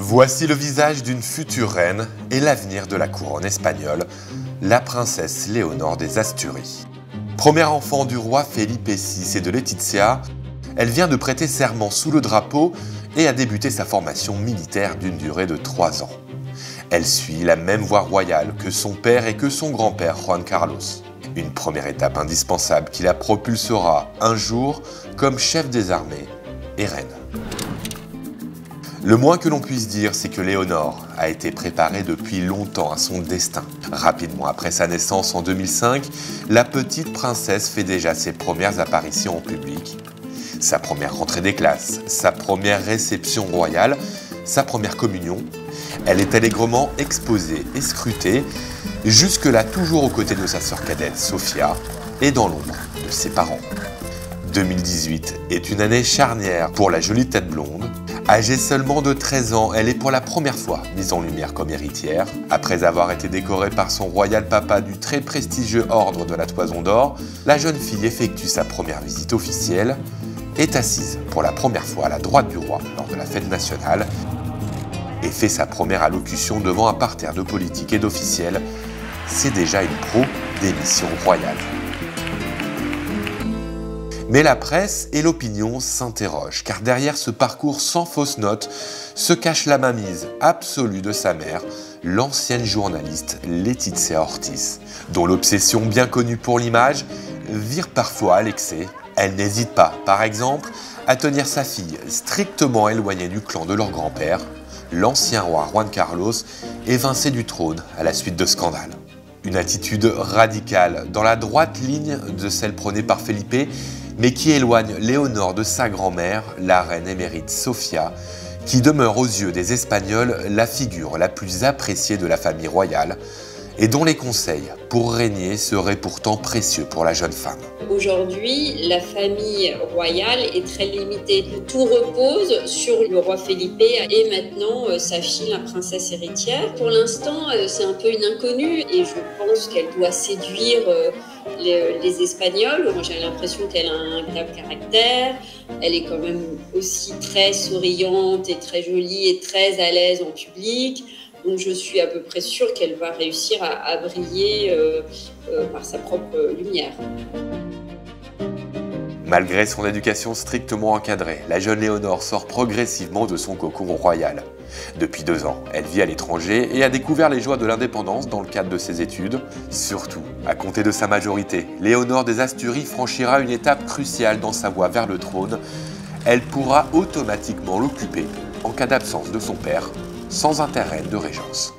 Voici le visage d'une future reine et l'avenir de la couronne espagnole, la princesse Léonore des Asturies. Premier enfant du roi Felipe VI et de Laetitia, elle vient de prêter serment sous le drapeau et a débuté sa formation militaire d'une durée de 3 ans. Elle suit la même voie royale que son père et que son grand-père Juan Carlos. Une première étape indispensable qui la propulsera un jour comme chef des armées et reine. Le moins que l'on puisse dire, c'est que Léonore a été préparée depuis longtemps à son destin. Rapidement après sa naissance en 2005, la petite princesse fait déjà ses premières apparitions en public. Sa première rentrée des classes, sa première réception royale, sa première communion. Elle est allègrement exposée et scrutée, jusque-là toujours aux côtés de sa sœur cadette Sofia et dans l'ombre de ses parents. 2018 est une année charnière pour la jolie tête blonde. Âgée seulement de 13 ans, elle est pour la première fois mise en lumière comme héritière. Après avoir été décorée par son royal papa du très prestigieux ordre de la Toison d'Or, la jeune fille effectue sa première visite officielle, est assise pour la première fois à la droite du roi lors de la fête nationale et fait sa première allocution devant un parterre de politiques et d'officiels. C'est déjà une pro d'émission royale. Mais la presse et l'opinion s'interrogent, car derrière ce parcours sans fausse note se cache la mainmise absolue de sa mère, l'ancienne journaliste Laetitia Ortiz, dont l'obsession bien connue pour l'image vire parfois à l'excès. Elle n'hésite pas, par exemple, à tenir sa fille strictement éloignée du clan de leur grand-père, l'ancien roi Juan Carlos, évincé du trône à la suite de scandales. Une attitude radicale, dans la droite ligne de celle prônée par Felipe, mais qui éloigne Léonore de sa grand-mère, la reine émérite Sofia, qui demeure aux yeux des Espagnols la figure la plus appréciée de la famille royale et dont les conseils pour régner seraient pourtant précieux pour la jeune femme. Aujourd'hui, la famille royale est très limitée. Tout repose sur le roi Felipe et maintenant sa fille, la princesse héritière. Pour l'instant, c'est un peu une inconnue et je pense qu'elle doit séduire les Espagnols. Moi, j'ai l'impression qu'elle a un véritable caractère. Elle est quand même aussi très souriante et très jolie et très à l'aise en public. Donc je suis à peu près sûre qu'elle va réussir à briller par sa propre lumière. Malgré son éducation strictement encadrée, la jeune Léonore sort progressivement de son cocon royal. Depuis 2 ans, elle vit à l'étranger et a découvert les joies de l'indépendance dans le cadre de ses études. Surtout, à compter de sa majorité, Léonore des Asturies franchira une étape cruciale dans sa voie vers le trône. Elle pourra automatiquement l'occuper en cas d'absence de son père, sans intérêt de régence.